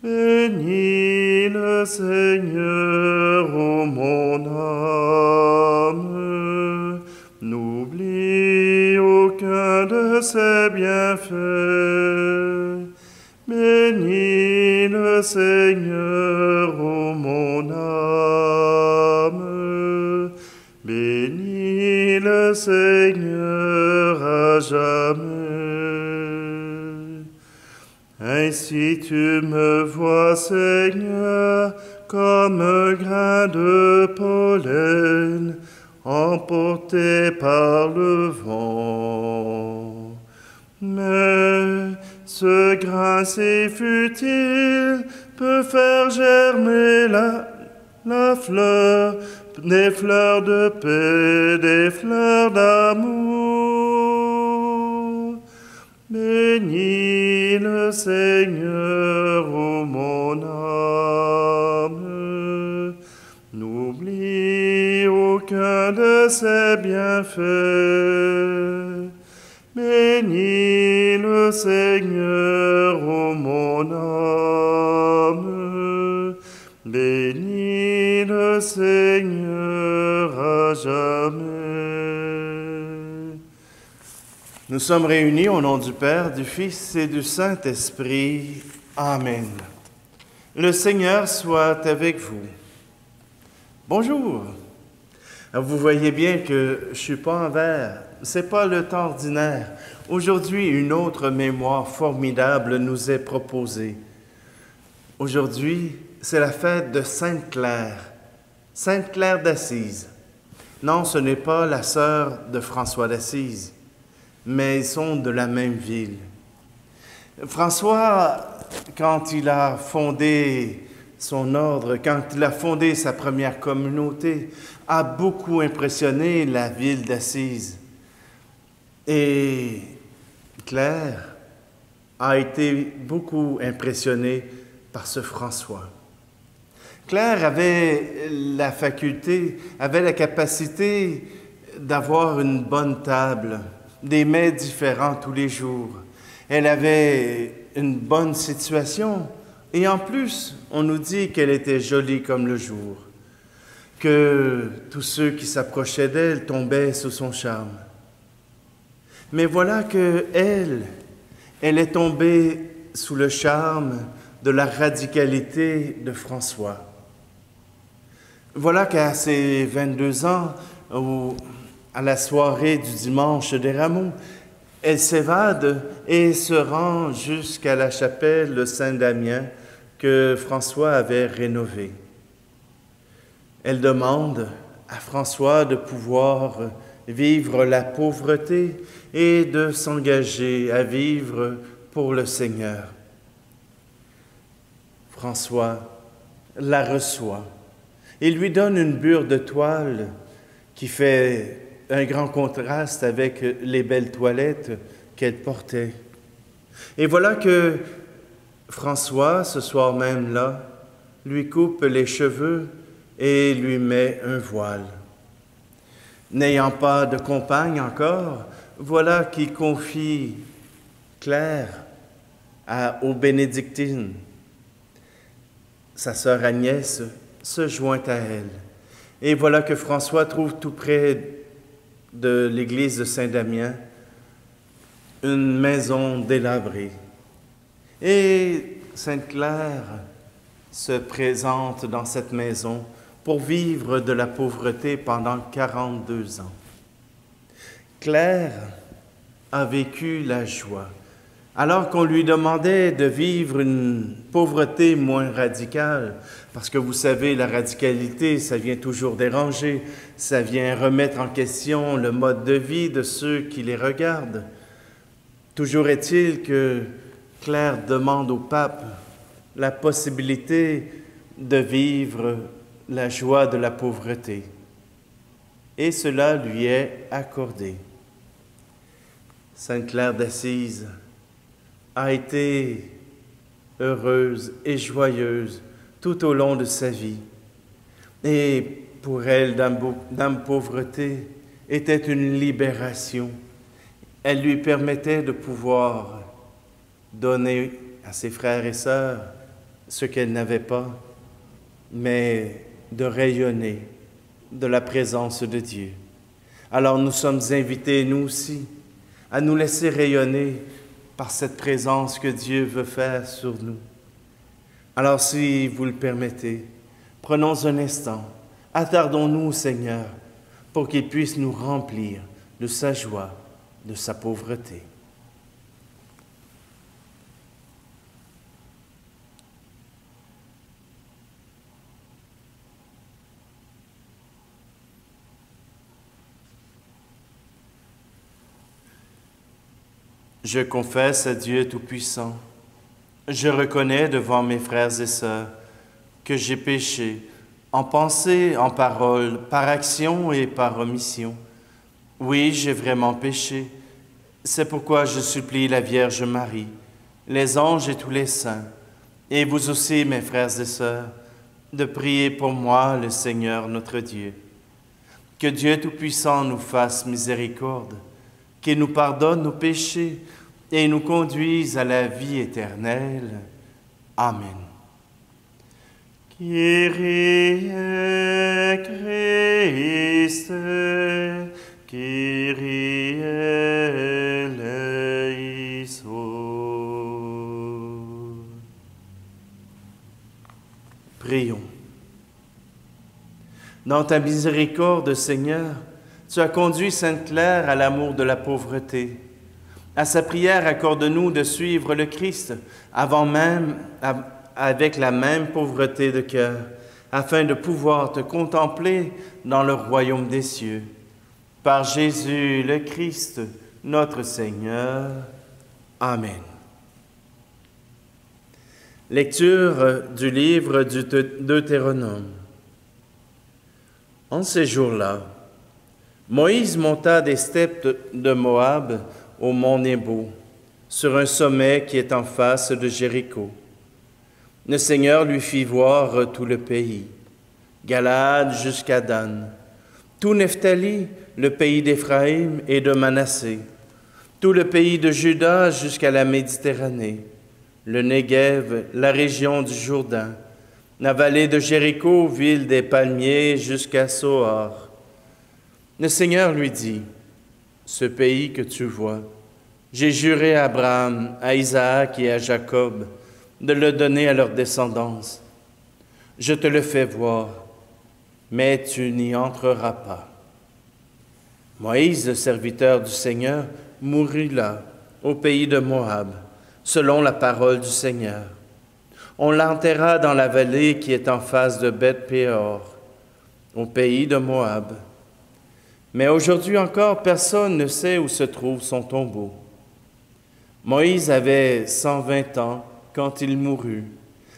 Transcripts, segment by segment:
Bénis le Seigneur, ô mon âme. N'oublie aucun de ses bienfaits. Bénis le Seigneur, ô mon âme. Bénis le Seigneur à jamais. Ainsi tu me vois, Seigneur, comme un grain de pollen emporté par le vent. Mais ce grain si futile peut faire germer la fleur, des fleurs de paix, des fleurs d'amour. Bénis le Seigneur, ô mon âme. N'oublie aucun de ses bienfaits. Bénis le Seigneur, ô mon âme. Bénis le Seigneur à jamais. Nous sommes réunis au nom du Père, du Fils et du Saint-Esprit. Amen. Le Seigneur soit avec vous. Bonjour. Alors, vous voyez bien que je ne suis pas en vert. Ce n'est pas le temps ordinaire. Aujourd'hui, une autre mémoire formidable nous est proposée. Aujourd'hui, c'est la fête de Sainte-Claire d'Assise. Non, ce n'est pas la sœur de François d'Assise, mais ils sont de la même ville. François, quand il a fondé son ordre, quand il a fondé sa première communauté, a beaucoup impressionné la ville d'Assise. Et Claire a été beaucoup impressionnée par ce François. Claire avait la capacité d'avoir une bonne table, des mets différents tous les jours. Elle avait une bonne situation et en plus, on nous dit qu'elle était jolie comme le jour, que tous ceux qui s'approchaient d'elle tombaient sous son charme. Mais voilà que elle est tombée sous le charme de la radicalité de François. Voilà qu'à ses 22 ans, à la soirée du dimanche des Rameaux, elle s'évade et se rend jusqu'à la chapelle de Saint-Damien que François avait rénovée. Elle demande à François de pouvoir vivre la pauvreté et de s'engager à vivre pour le Seigneur. François la reçoit et lui donne une bure de toile qui fait un grand contraste avec les belles toilettes qu'elle portait. Et voilà que François, ce soir même là, lui coupe les cheveux et lui met un voile. N'ayant pas de compagne encore, voilà qu'il confie Claire aux bénédictines. Sa sœur Agnès se joint à elle. Et voilà que François trouve tout près de l'église de Saint-Damien une maison délabrée. Et Sainte-Claire se présente dans cette maison pour vivre de la pauvreté pendant 42 ans. Claire a vécu la joie. Alors qu'on lui demandait de vivre une pauvreté moins radicale, parce que vous savez, la radicalité, ça vient toujours déranger, ça vient remettre en question le mode de vie de ceux qui les regardent. Toujours est-il que Claire demande au pape la possibilité de vivre la joie de la pauvreté. Et cela lui est accordé. Sainte Claire d'Assise a été heureuse et joyeuse tout au long de sa vie. Et pour elle, Dame Pauvreté était une libération. Elle lui permettait de pouvoir donner à ses frères et sœurs ce qu'elle n'avait pas, mais de rayonner de la présence de Dieu. Alors nous sommes invités, nous aussi, à nous laisser rayonner par cette présence que Dieu veut faire sur nous. Alors si vous le permettez, prenons un instant, attardons-nous au Seigneur pour qu'il puisse nous remplir de sa joie, de sa pauvreté. Je confesse à Dieu Tout-Puissant, je reconnais devant mes frères et sœurs que j'ai péché en pensée, en parole, par action et par omission. Oui, j'ai vraiment péché. C'est pourquoi je supplie la Vierge Marie, les anges et tous les saints, et vous aussi, mes frères et sœurs, de prier pour moi, le Seigneur notre Dieu. Que Dieu Tout-Puissant nous fasse miséricorde, qu'il nous pardonne nos péchés et nous conduise à la vie éternelle. Amen. Kyrie Christe, Kyrie eleison. Prions. Dans ta miséricorde, Seigneur, tu as conduit Sainte Claire à l'amour de la pauvreté. À sa prière, accorde-nous de suivre le Christ avec la même pauvreté de cœur, afin de pouvoir te contempler dans le royaume des cieux. Par Jésus le Christ, notre Seigneur. Amen. Lecture du livre du Deutéronome. En ces jours-là, Moïse monta des steppes de Moab au mont Nebo, sur un sommet qui est en face de Jéricho. Le Seigneur lui fit voir tout le pays, Galaad jusqu'à Dan, tout Nephtali, le pays d'Éphraïm et de Manassé, tout le pays de Juda jusqu'à la Méditerranée, le Néguev, la région du Jourdain, la vallée de Jéricho, ville des palmiers, jusqu'à Soar. Le Seigneur lui dit, « Ce pays que tu vois, j'ai juré à Abraham, à Isaac et à Jacob de le donner à leur descendance. Je te le fais voir, mais tu n'y entreras pas. » Moïse, le serviteur du Seigneur, mourut là, au pays de Moab, selon la parole du Seigneur. On l'enterra dans la vallée qui est en face de Beth-Péor, au pays de Moab. Mais aujourd'hui encore, personne ne sait où se trouve son tombeau. Moïse avait 120 ans quand il mourut.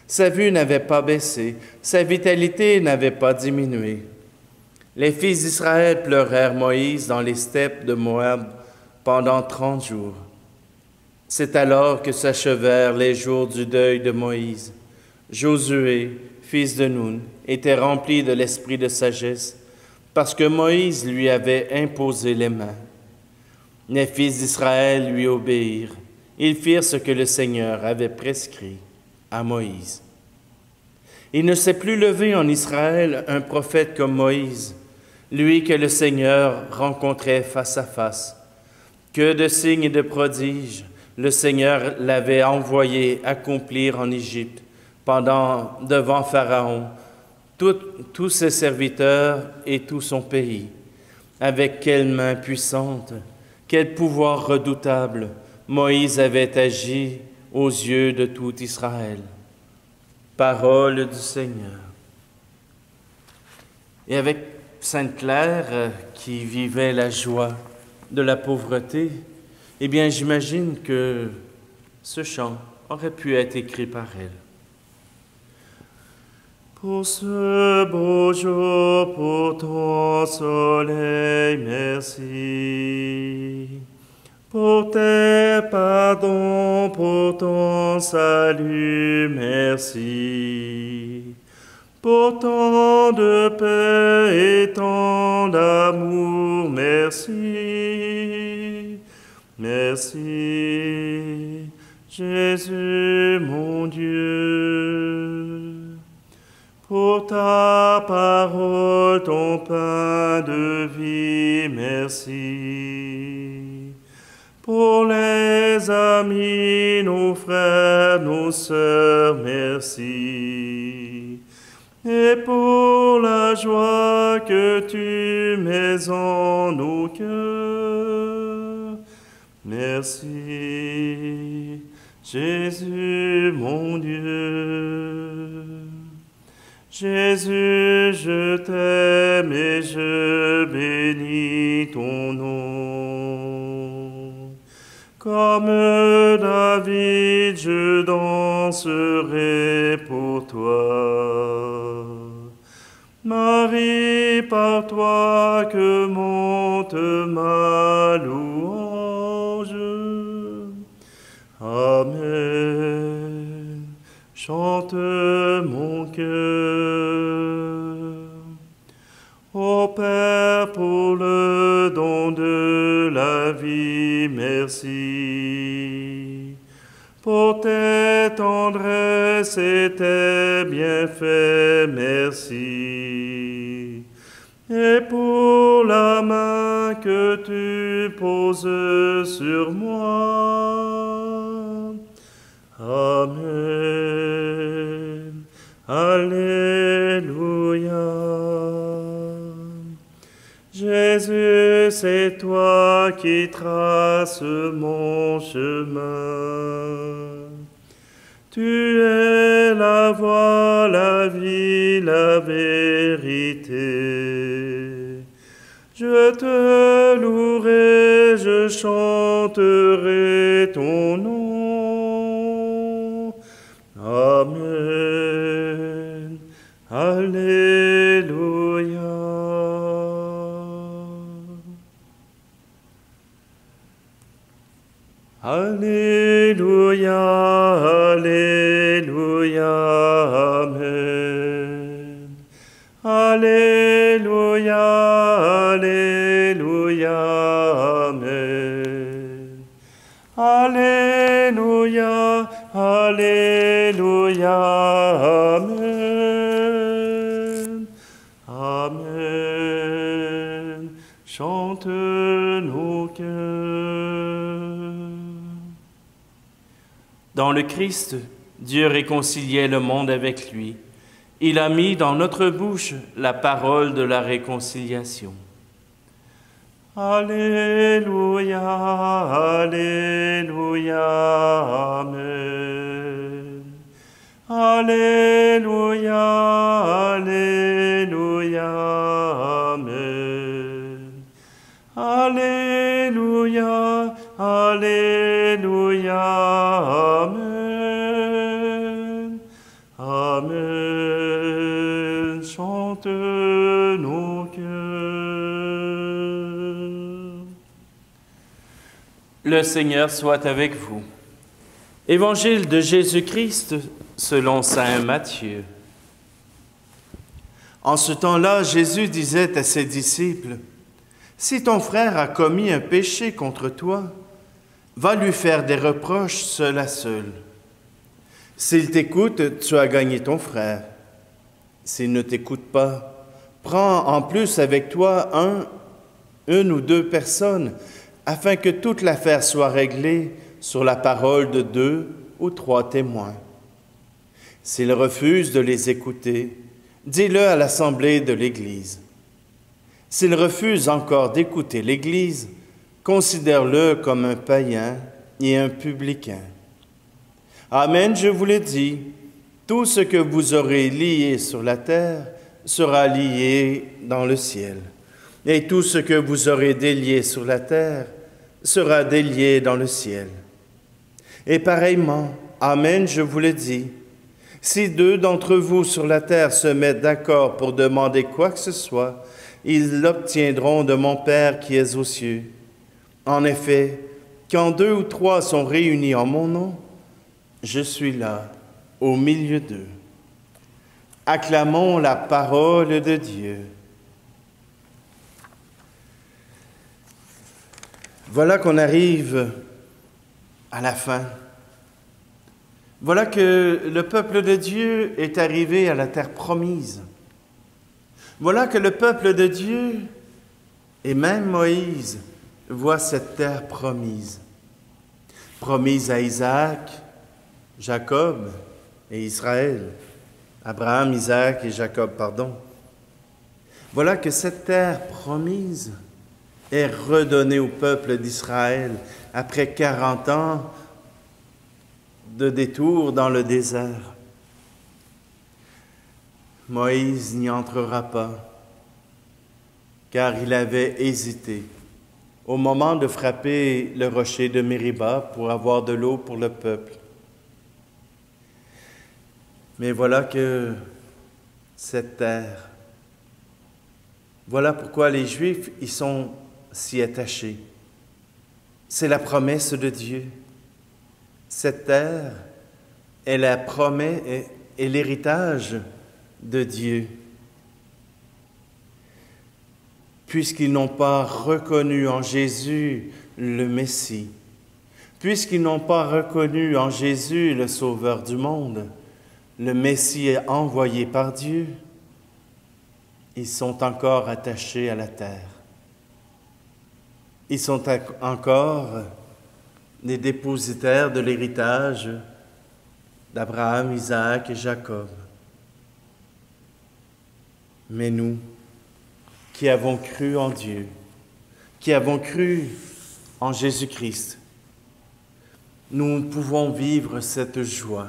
Sa vue n'avait pas baissé, sa vitalité n'avait pas diminué. Les fils d'Israël pleurèrent Moïse dans les steppes de Moab pendant 30 jours. C'est alors que s'achevèrent les jours du deuil de Moïse. Josué, fils de Nun, était rempli de l'esprit de sagesse, parce que Moïse lui avait imposé les mains. Les fils d'Israël lui obéirent. Ils firent ce que le Seigneur avait prescrit à Moïse. Il ne s'est plus levé en Israël un prophète comme Moïse, lui que le Seigneur rencontrait face à face. Que de signes et de prodiges le Seigneur l'avait envoyé accomplir en Égypte, devant Pharaon, tous ses serviteurs et tout son pays. Avec quelle main puissante, quel pouvoir redoutable Moïse avait agi aux yeux de tout Israël. Parole du Seigneur. Et avec Sainte Claire, qui vivait la joie de la pauvreté, eh bien, j'imagine que ce chant aurait pu être écrit par elle. Pour ce beau jour, pour ton soleil, merci. Pour tes pardons, pour ton salut, merci. Pour tant de paix et tant d'amour, merci. Merci, Jésus mon Dieu. ta parole, ton pain de vie, merci. Pour les amis, nos frères, nos sœurs, merci. Et pour la joie que tu mets en nos cœurs, merci. Jésus, mon Dieu. Jésus, je t'aime et je bénis ton nom. Comme David, je danserai pour toi. Marie, par toi que monte ma louange. Amen. Chante mon cœur. Ô Père, pour le don de la vie, merci. Pour tes tendresses et tes bienfaits, merci. Et pour la main que tu poses sur moi. Amen. Alléluia. Jésus, c'est toi qui traces mon chemin. Tu es la voie, la vie, la vérité. Je te louerai, je chanterai ton nom. Amen. Alléluia. Alléluia, Alléluia, Amen. Alléluia, Alléluia, Amen. Alléluia, Alléluia, Amen. Amen. Chante nos cœurs. Dans le Christ, Dieu réconciliait le monde avec lui. Il a mis dans notre bouche la parole de la réconciliation. Alléluia, Alléluia, Amen. Alléluia, Alléluia, Amen. Alléluia, Alléluia, Amen. Amen. Chante nos cœurs. Le Seigneur soit avec vous. Évangile de Jésus-Christ selon saint Matthieu. En ce temps-là, Jésus disait à ses disciples, « Si ton frère a commis un péché contre toi, va lui faire des reproches seul à seul. S'il t'écoute, tu as gagné ton frère. S'il ne t'écoute pas, prends en plus avec toi une ou deux personnes, afin que toute l'affaire soit réglée sur la parole de 2 ou 3 témoins. S'il refuse de les écouter, dis-le à l'assemblée de l'Église. S'il refuse encore d'écouter l'Église, considère-le comme un païen et un publicain. Amen, je vous le dis, tout ce que vous aurez lié sur la terre sera lié dans le ciel, et tout ce que vous aurez délié sur la terre sera délié dans le ciel. Et pareillement, amen, je vous le dis, si 2 d'entre vous sur la terre se mettent d'accord pour demander quoi que ce soit, ils l'obtiendront de mon Père qui est aux cieux. En effet, quand 2 ou 3 sont réunis en mon nom, je suis là, au milieu d'eux. Acclamons la parole de Dieu. Voilà qu'on arrive à la fin. Voilà que le peuple de Dieu est arrivé à la terre promise. Voilà que le peuple de Dieu, et même Moïse, voit cette terre promise. Promise à Isaac, Jacob et Israël. Abraham, Isaac et Jacob, pardon. Voilà que cette terre promise est redonnée au peuple d'Israël après 40 ans de détour dans le désert. Moïse n'y entrera pas, car il avait hésité au moment de frapper le rocher de Mériba pour avoir de l'eau pour le peuple. Mais voilà que cette terre, voilà pourquoi les Juifs y sont si attachés. C'est la promesse de Dieu. Cette terre est la promesse et l'héritage de Dieu. Puisqu'ils n'ont pas reconnu en Jésus le Messie, puisqu'ils n'ont pas reconnu en Jésus le Sauveur du monde, le Messie est envoyé par Dieu, ils sont encore attachés à la terre. Ils sont encore les dépositaires de l'héritage d'Abraham, Isaac et Jacob. Mais nous, qui avons cru en Dieu, qui avons cru en Jésus-Christ, nous pouvons vivre cette joie.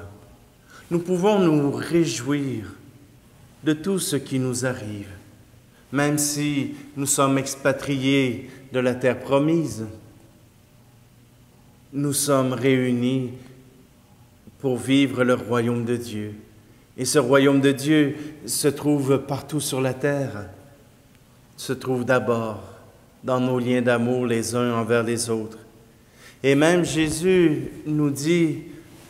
Nous pouvons nous réjouir de tout ce qui nous arrive, même si nous sommes expatriés de la terre promise. Nous sommes réunis pour vivre le royaume de Dieu. Et ce royaume de Dieu se trouve partout sur la terre, se trouve d'abord dans nos liens d'amour les uns envers les autres. Et même Jésus nous dit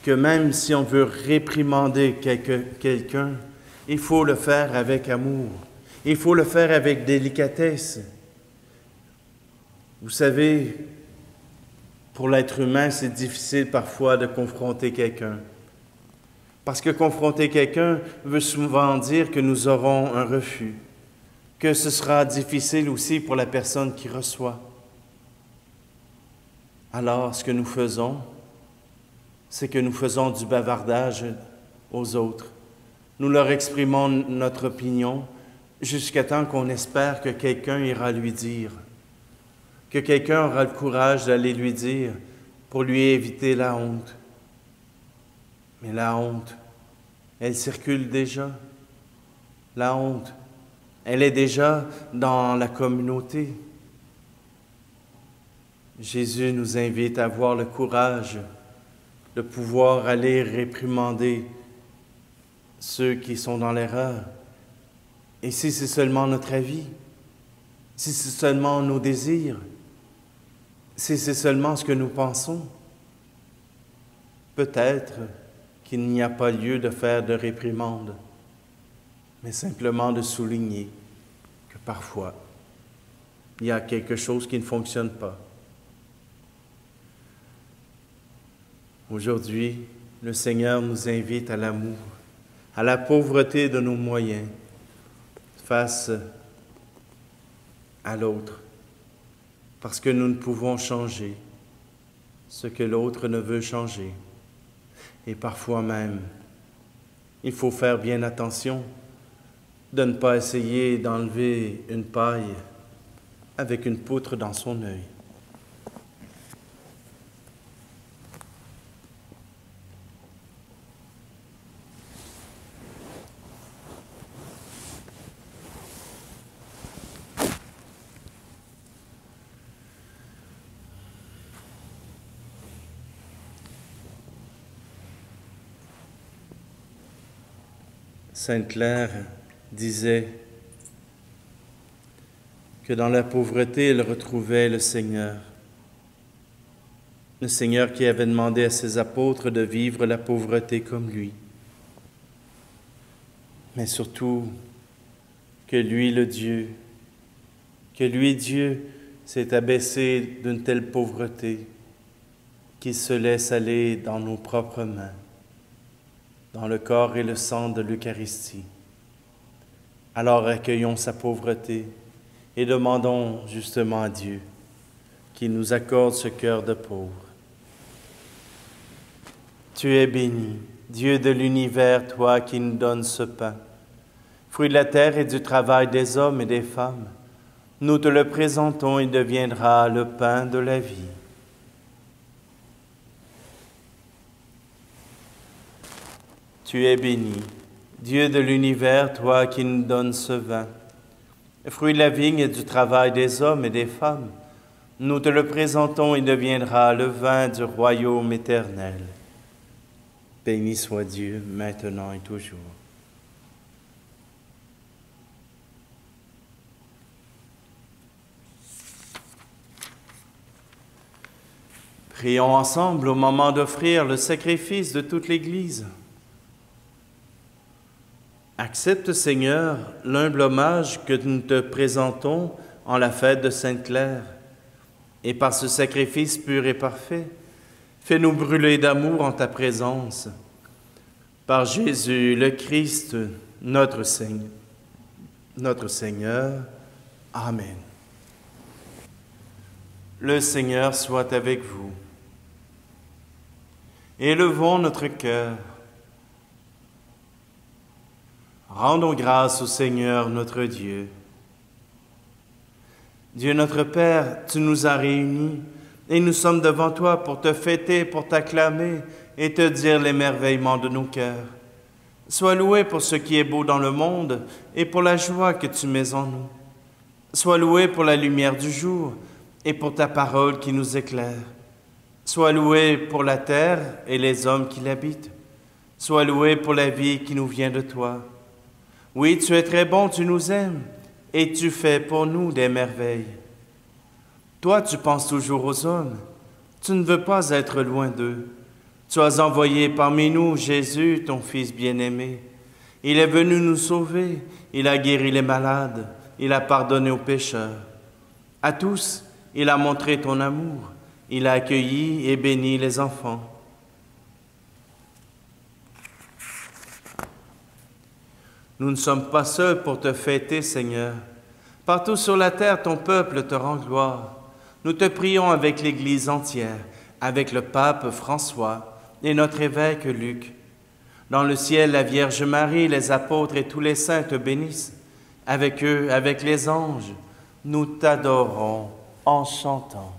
que même si on veut réprimander quelqu'un, il faut le faire avec amour. Il faut le faire avec délicatesse. Vous savez, pour l'être humain, c'est difficile parfois de confronter quelqu'un. Parce que confronter quelqu'un veut souvent dire que nous aurons un refus, que ce sera difficile aussi pour la personne qui reçoit. Alors, ce que nous faisons, c'est que nous faisons du bavardage aux autres. Nous leur exprimons notre opinion jusqu'à temps qu'on espère que quelqu'un ira lui dire, que quelqu'un aura le courage d'aller lui dire pour lui éviter la honte. Mais la honte, elle circule déjà. La honte, elle est déjà dans la communauté. Jésus nous invite à avoir le courage de pouvoir aller réprimander ceux qui sont dans l'erreur. Et si c'est seulement notre avis, si c'est seulement nos désirs, si c'est seulement ce que nous pensons, peut-être qu'il n'y a pas lieu de faire de réprimande, mais simplement de souligner que parfois, il y a quelque chose qui ne fonctionne pas. Aujourd'hui, le Seigneur nous invite à l'amour, à la pauvreté de nos moyens face à l'autre, parce que nous ne pouvons changer ce que l'autre ne veut changer. Et parfois même, il faut faire bien attention de ne pas essayer d'enlever une paille avec une poutre dans son œil. Sainte Claire disait que dans la pauvreté, elle retrouvait le Seigneur qui avait demandé à ses apôtres de vivre la pauvreté comme lui, mais surtout que lui, Dieu, s'est abaissé d'une telle pauvreté qu'il se laisse aller dans nos propres mains, dans le corps et le sang de l'Eucharistie, Alors accueillons sa pauvreté et demandons justement à Dieu qu'il nous accorde ce cœur de pauvre. Tu es béni, Dieu de l'univers, toi qui nous donnes ce pain, fruit de la terre et du travail des hommes et des femmes. Nous te le présentons, il deviendra le pain de la vie. Tu es béni, Dieu de l'univers, toi qui nous donnes ce vin, fruit de la vigne et du travail des hommes et des femmes. Nous te le présentons, il deviendra le vin du royaume éternel. Béni soit Dieu, maintenant et toujours. Prions ensemble au moment d'offrir le sacrifice de toute l'Église. Accepte, Seigneur, l'humble hommage que nous te présentons en la fête de Sainte-Claire, et par ce sacrifice pur et parfait, fais-nous brûler d'amour en ta présence. Par Jésus, le Christ, notre Seigneur. Amen. Le Seigneur soit avec vous. Élevons notre cœur. Rendons grâce au Seigneur notre Dieu. Dieu notre Père, tu nous as réunis et nous sommes devant toi pour te fêter, pour t'acclamer et te dire l'émerveillement de nos cœurs. Sois loué pour ce qui est beau dans le monde et pour la joie que tu mets en nous. Sois loué pour la lumière du jour et pour ta parole qui nous éclaire. Sois loué pour la terre et les hommes qui l'habitent. Sois loué pour la vie qui nous vient de toi. Oui, tu es très bon, tu nous aimes, et tu fais pour nous des merveilles. Toi, tu penses toujours aux hommes. Tu ne veux pas être loin d'eux. Tu as envoyé parmi nous Jésus, ton Fils bien-aimé. Il est venu nous sauver. Il a guéri les malades. Il a pardonné aux pécheurs. À tous, il a montré ton amour. Il a accueilli et béni les enfants. Nous ne sommes pas seuls pour te fêter, Seigneur. Partout sur la terre, ton peuple te rend gloire. Nous te prions avec l'Église entière, avec le pape François et notre évêque Luc. Dans le ciel, la Vierge Marie, les apôtres et tous les saints te bénissent. Avec eux, avec les anges, nous t'adorons en chantant.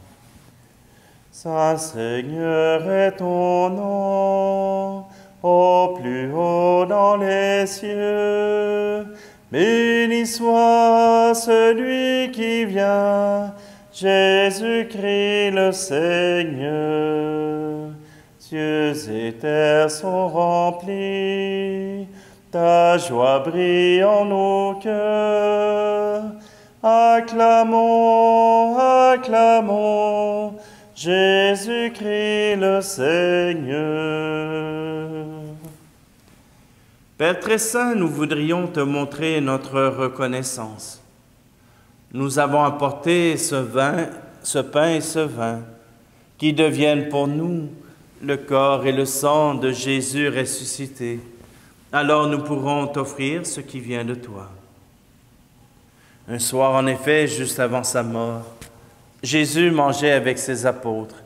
Saint Seigneur est ton nom, au plus haut dans les cieux. Béni soit celui qui vient, Jésus-Christ le Seigneur. Cieux et terre sont remplis, ta joie brille en nos cœurs. Acclamons, acclamons, Jésus-Christ le Seigneur. Père très saint, nous voudrions te montrer notre reconnaissance. Nous avons apporté ce pain et ce vin, qui deviennent pour nous le corps et le sang de Jésus ressuscité. Alors nous pourrons t'offrir ce qui vient de toi. Un soir, en effet, juste avant sa mort, Jésus mangeait avec ses apôtres.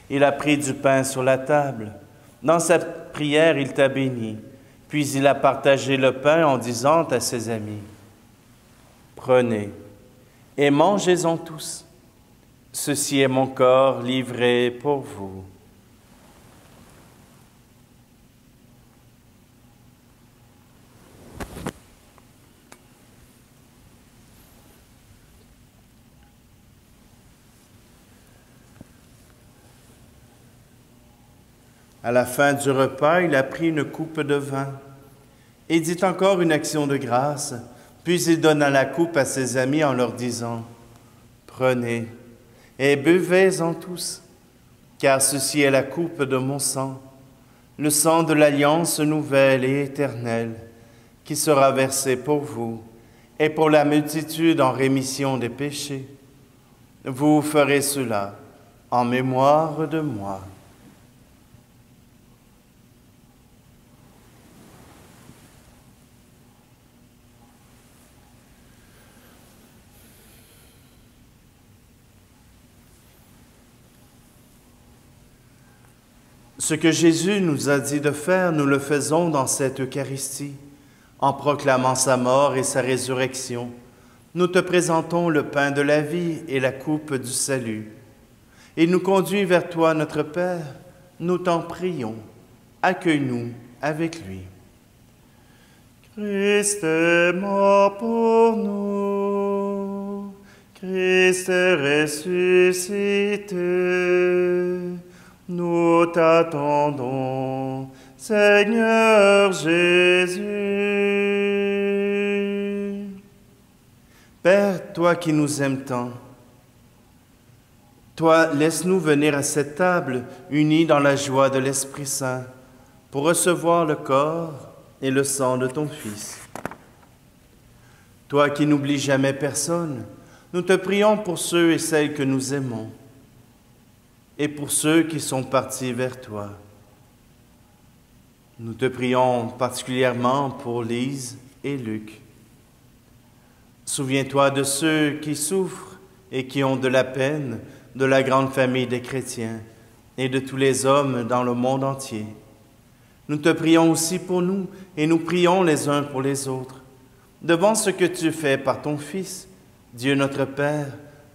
Il a pris du pain sur la table. Dans sa prière, il t'a béni. Puis il a partagé le pain en disant à ses amis, « Prenez et mangez-en tous. Ceci est mon corps livré pour vous. » À la fin du repas, il a pris une coupe de vin et dit encore une action de grâce, puis il donna la coupe à ses amis en leur disant, « Prenez et buvez-en tous, car ceci est la coupe de mon sang, le sang de l'alliance nouvelle et éternelle, qui sera versé pour vous et pour la multitude en rémission des péchés. Vous ferez cela en mémoire de moi. » Ce que Jésus nous a dit de faire, nous le faisons dans cette Eucharistie, en proclamant sa mort et sa résurrection. Nous te présentons le pain de la vie et la coupe du salut. Il nous conduit vers toi, notre Père. Nous t'en prions. Accueille-nous avec lui. Christ est mort pour nous. Christ est ressuscité. Nous t'attendons, Seigneur Jésus. Père, toi qui nous aimes tant, toi, laisse-nous venir à cette table, unis dans la joie de l'Esprit Saint, pour recevoir le corps et le sang de ton Fils. Toi qui n'oublies jamais personne, nous te prions pour ceux et celles que nous aimons, et pour ceux qui sont partis vers toi. Nous te prions particulièrement pour Lise et Luc. Souviens-toi de ceux qui souffrent et qui ont de la peine, de la grande famille des chrétiens et de tous les hommes dans le monde entier. Nous te prions aussi pour nous et nous prions les uns pour les autres. Devant ce que tu fais par ton Fils, Dieu notre Père,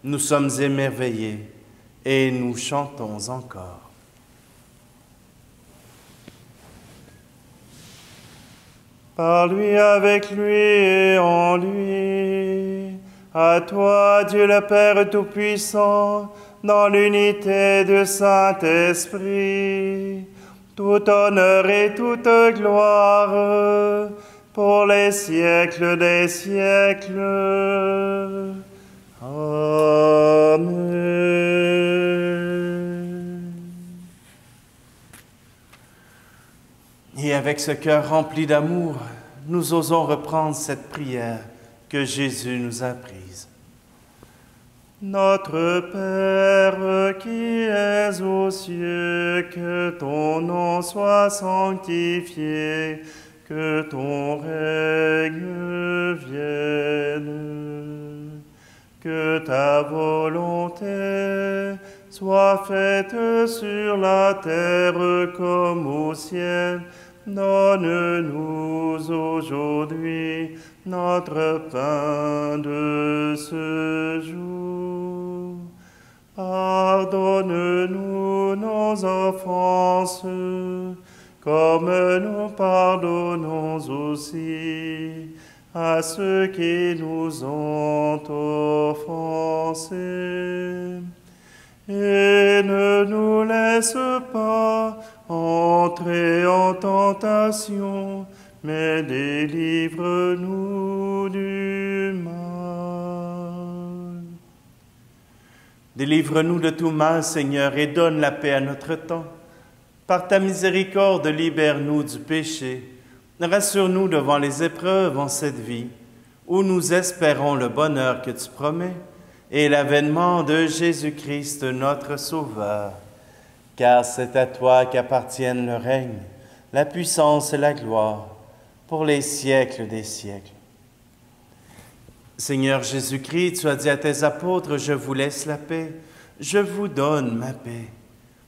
nous sommes émerveillés et nous chantons encore. Par lui, avec lui et en lui, à toi, Dieu le Père Tout-Puissant, dans l'unité du Saint-Esprit, tout honneur et toute gloire pour les siècles des siècles. Amen. Et avec ce cœur rempli d'amour, nous osons reprendre cette prière que Jésus nous a prise. Notre Père qui es aux cieux, que ton nom soit sanctifié, que ton règne vienne, que ta volonté soit faite sur la terre comme au ciel. Donne-nous aujourd'hui notre pain de ce jour. Pardonne-nous nos offenses, comme nous pardonnons aussi à ceux qui nous ont offensés. Et ne nous laisse pas entrer en tentation, mais délivre-nous du mal. Délivre-nous de tout mal, Seigneur, et donne la paix à notre temps. Par ta miséricorde, libère-nous du péché. Rassure-nous devant les épreuves en cette vie, où nous espérons le bonheur que tu promets et l'avènement de Jésus-Christ, notre Sauveur. Car c'est à toi qu'appartiennent le règne, la puissance et la gloire, pour les siècles des siècles. Seigneur Jésus-Christ, tu as dit à tes apôtres, « Je vous laisse la paix, je vous donne ma paix. »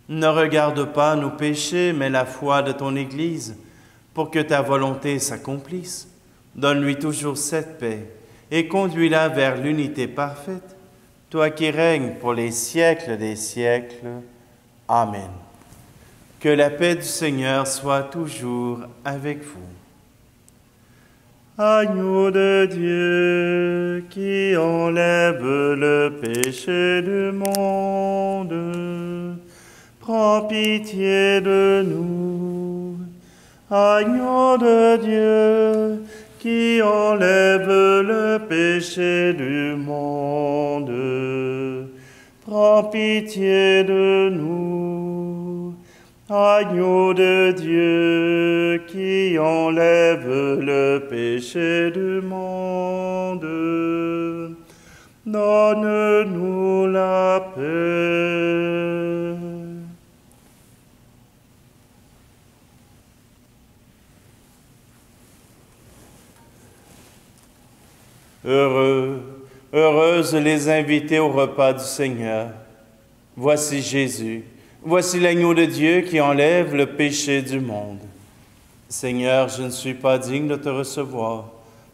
Ne regarde pas nos péchés, mais la foi de ton Église, pour que ta volonté s'accomplisse. Donne-lui toujours cette paix et conduis-la vers l'unité parfaite, toi qui règnes pour les siècles des siècles. Amen. Que la paix du Seigneur soit toujours avec vous. Agneau de Dieu qui enlève le péché du monde, prends pitié de nous. Agneau de Dieu qui enlève le péché du monde, prends pitié de nous. Agneau de Dieu qui enlève le péché du monde, donne-nous la paix. Heureuses les invités au repas du Seigneur. Voici Jésus, Voici l'agneau de Dieu qui enlève le péché du monde. Seigneur, je ne suis pas digne de te recevoir,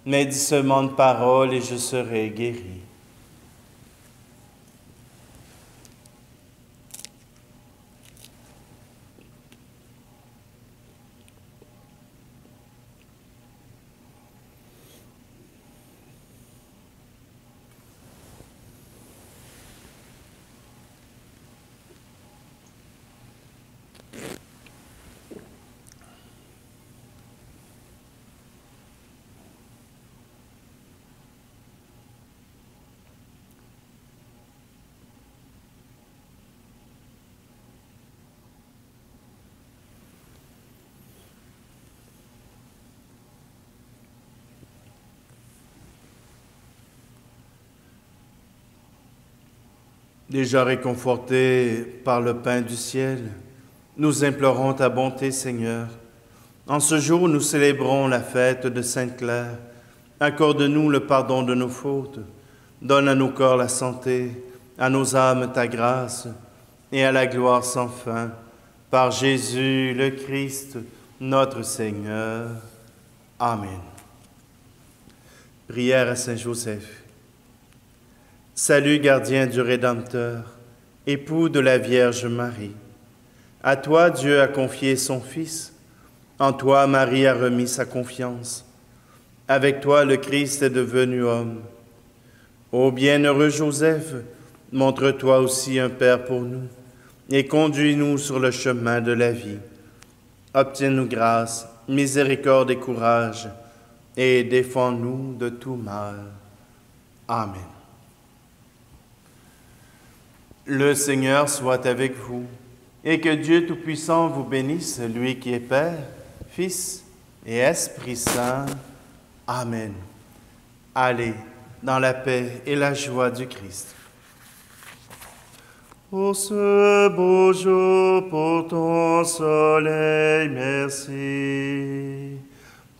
mais dis seulement une parole et je serai guéri. Déjà réconfortés par le pain du ciel, nous implorons ta bonté, Seigneur. En ce jour où nous célébrons la fête de Sainte-Claire, accorde-nous le pardon de nos fautes, donne à nos corps la santé, à nos âmes ta grâce, et à la gloire sans fin, par Jésus le Christ, notre Seigneur. Amen. Prière à Saint Joseph. Salut, gardien du Rédempteur, époux de la Vierge Marie. À toi, Dieu a confié son Fils. En toi, Marie a remis sa confiance. Avec toi, le Christ est devenu homme. Ô bienheureux Joseph, montre-toi aussi un Père pour nous et conduis-nous sur le chemin de la vie. Obtiens-nous grâce, miséricorde et courage, et défends-nous de tout mal. Amen. Le Seigneur soit avec vous, et que Dieu Tout-Puissant vous bénisse, lui qui est Père, Fils et Esprit Saint. Amen. Allez dans la paix et la joie du Christ. Pour ce beau jour, pour ton soleil, merci.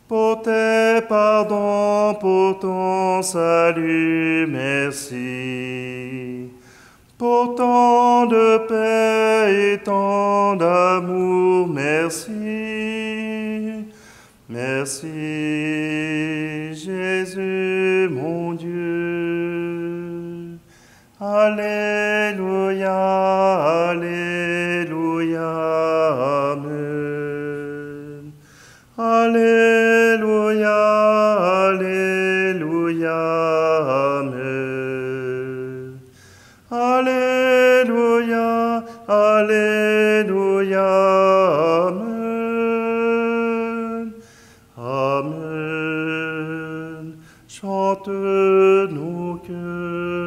Pour tes pardons, pour ton salut, merci. Pour tant de paix et tant d'amour, merci. Merci, Jésus, mon Dieu. Alléluia, Alléluia, Amen. Alléluia, Alléluia, Amen. Alléluia, Alléluia, Amen. Amen. Chante nos cœurs.